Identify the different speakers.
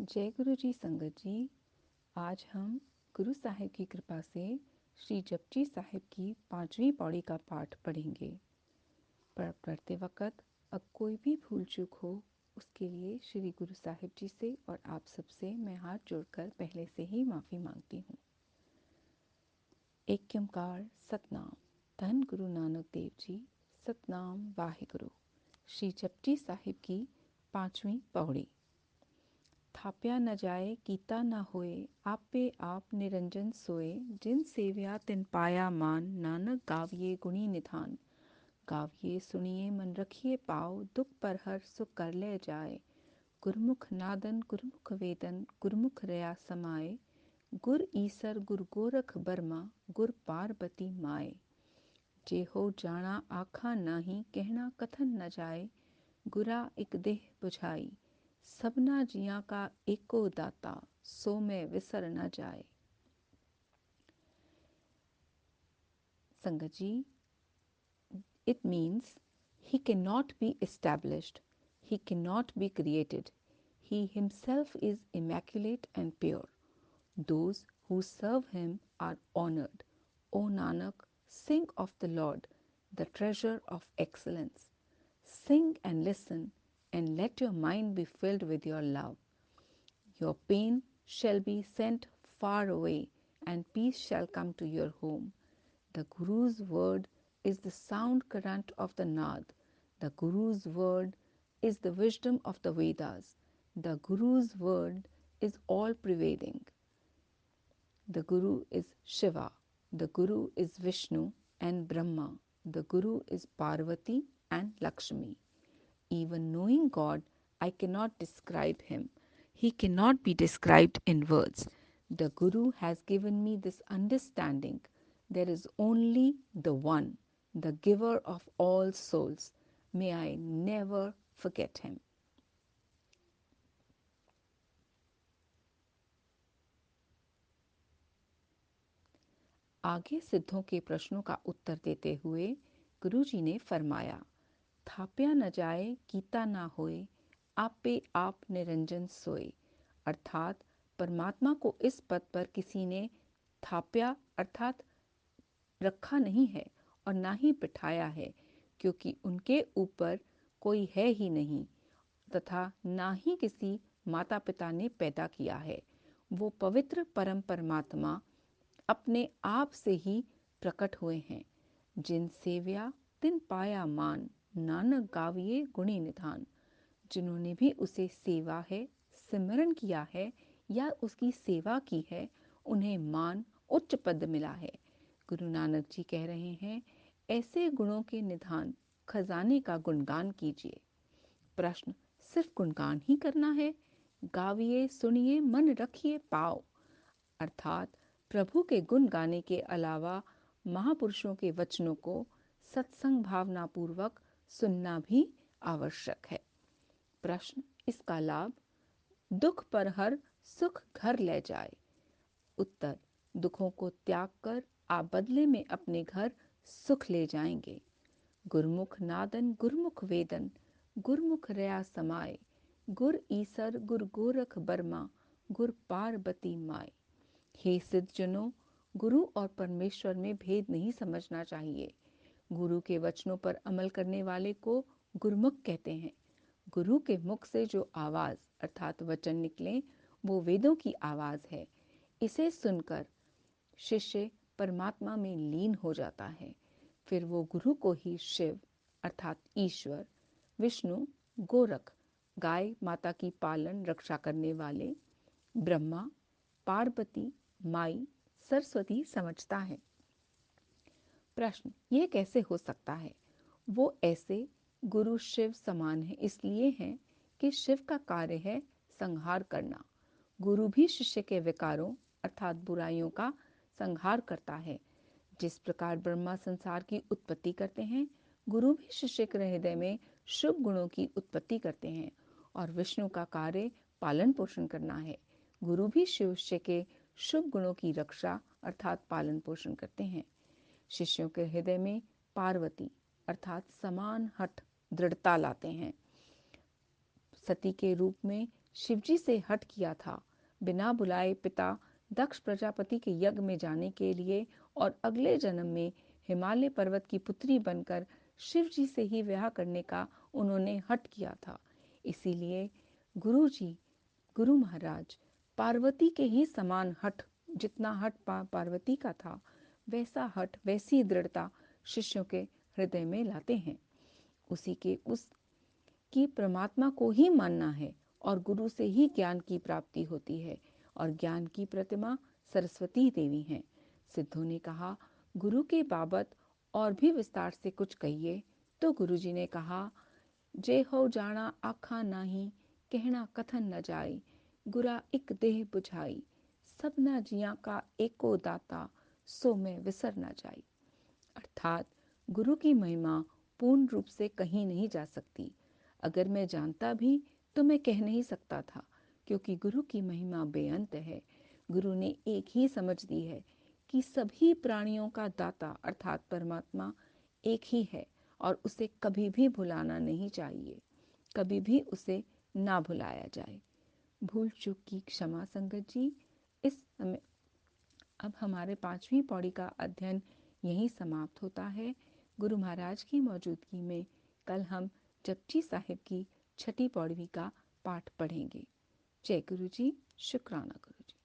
Speaker 1: जय गुरु जी संगत जी। आज हम गुरु साहिब की कृपा से श्री जपजी साहिब की 5वीं पौड़ी का पाठ पढ़ेंगे। पढ़ते वक्त अब कोई भी भूल चूक हो उसके लिए श्री गुरु साहिब जी से और आप सबसे मैं हाथ जोड़कर पहले से ही माफ़ी मांगती हूँ। एक ओंकार सतनाम। धन गुरु नानक देव जी। सतनाम वाहिगुरु। श्री जपजी साहिब की 5वीं पौड़ी। थाप्या न जाए कीता न होए, आपे आप निरंजन सोए। जिन सेव्या तिन पाया मान, नानक गाविए गुणी निधान। गाविए सुनिए मन रखिए पाओ, दुख पर हर सुख कर ले जाए। गुरमुख नादन गुरमुख वेदन, गुरमुख रया समाए। गुर ईसर गुर गोरख बर्मा, गुर पार्वती माए। जे हो जाना आखा नाही, कहना कथन न जाए। गुरा एक देह बुझाई, सबना जिया का एको दाता। सो में विसर न जाए। संगत जी, it means he cannot be established, he cannot be created. He himself is immaculate and pure. Those who serve him are honored. O Nanak, sing of the Lord, the treasure of excellence. Sing and listen, and let your mind be filled with your love. Your pain shall be sent far away, and peace shall come to your home. The Guru's word is the sound current of the Nad. The Guru's word is the wisdom of the Vedas. The Guru's word is all pervading. The Guru is Shiva. The Guru is Vishnu and Brahma. The Guru is Parvati and Lakshmi. Even knowing God, I cannot describe him. He cannot be described in words. The Guru has given me this understanding. There is only the One, the giver of all souls. May I never forget him. आगे सिद्धों के प्रश्नों का उत्तर देते हुए गुरुजी ने फरमाया, थाप्या न जाए कीता ना होए, आपे आप निरंजन सोए। अर्थात परमात्मा को इस पद पर किसी ने थाप्या अर्थात रखा नहीं है और ना ही बिठाया है, क्योंकि उनके ऊपर कोई है ही नहीं तथा ना ही किसी माता पिता ने पैदा किया है। वो पवित्र परम परमात्मा अपने आप से ही प्रकट हुए हैं। जिन सेव्या तिन पाया मान, नानक गाविए गुणी निधान। जिन्होंने भी उसे सेवा है, सिमरन किया है या उसकी सेवा की है, उन्हें मान उच्च पद मिला है। गुरु नानक जी कह रहे हैं, ऐसे गुणों के निधान खजाने का गुणगान कीजिए। प्रश्न, सिर्फ गुणगान ही करना है? गाविए सुनिए मन रखिए पाओ। अर्थात प्रभु के गुण गाने के अलावा महापुरुषों के वचनों को सत्संग भावना पूर्वक सुनना भी आवश्यक है। प्रश्न, इसका लाभ, दुख पर हर सुख घर ले जाए। उत्तर, दुखों को त्याग कर आप बदले में अपने घर सुख ले जाएंगे। गुरमुख नादन गुरमुख वेदन, गुरमुख रया समाए। गुर ईसर गुर गोरख बर्मा, गुर पार्वती माए। हे सिद्ध जनों, गुरु और परमेश्वर में भेद नहीं समझना चाहिए। गुरु के वचनों पर अमल करने वाले को गुरमुख कहते हैं। गुरु के मुख से जो आवाज अर्थात वचन निकले वो वेदों की आवाज है। इसे सुनकर शिष्य परमात्मा में लीन हो जाता है। फिर वो गुरु को ही शिव अर्थात ईश्वर, विष्णु, गोरख गाय माता की पालन रक्षा करने वाले, ब्रह्मा, पार्वती, माई, सरस्वती समझता है। प्रश्न, यह कैसे हो सकता है? वो ऐसे गुरु शिव समान है इसलिए हैं कि शिव का कार्य है संहार करना। गुरु भी शिष्य के विकारों अर्थात बुराइयों का संहार करता है। जिस प्रकार ब्रह्मा संसार की उत्पत्ति करते हैं, गुरु भी शिष्य के हृदय में शुभ गुणों की उत्पत्ति करते हैं और विष्णु का कार्य पालन पोषण करना है। गुरु भी शिष्य के शुभ गुणों की रक्षा अर्थात पालन पोषण करते हैं। शिष्यों के हृदय में पार्वती अर्थात समान हठ दृढ़ता लाते हैं। सती के रूप में शिवजी से हट किया था। बिना बुलाए पिता दक्ष प्रजापति के यज्ञ में जाने के लिए और अगले जन्म में हिमालय पर्वत की पुत्री बनकर शिव जी से ही विवाह करने का उन्होंने हट किया था। इसीलिए गुरु महाराज पार्वती के ही समान हट, जितना हट पार्वती का था, वैसा हट, वैसी दृढ़ता शिष्यों के हृदय में लाते हैं। उसी के उस कि परमात्मा को ही मानना है और गुरु से ही ज्ञान की प्राप्ति होती है और ज्ञान की प्रतिमा सरस्वती देवी हैं। सिद्धों ने कहा, गुरु के बाबत और भी विस्तार से कुछ कहिए। तो गुरुजी ने कहा, जे हो जाना आखा नाही, कहना कथन न जाए, गुरा इक देह बुझाई, सबना जिया का एको दाता, सो मैं विसर न जाई। अर्थात गुरु की महिमा पूर्ण रूप से कहीं नहीं जा सकती। अगर मैं जानता भी तो मैं कह नहीं सकता था, क्योंकि गुरु की महिमा बेअंत है। गुरु ने एक ही समझ दी है कि सभी प्राणियों का दाता अर्थात परमात्मा एक ही है और उसे कभी भी भुलाना नहीं चाहिए, कभी भी उसे ना भुलाया जाए। भूल चूक की क्षमा संगत जी। इस समय अब हमारे 5वीं पौड़ी का अध्ययन यहीं समाप्त होता है। गुरु महाराज की मौजूदगी में कल हम जपजी साहिब की 6ठी पौड़ी का पाठ पढ़ेंगे। जय गुरु जी, शुक्राना गुरु जी।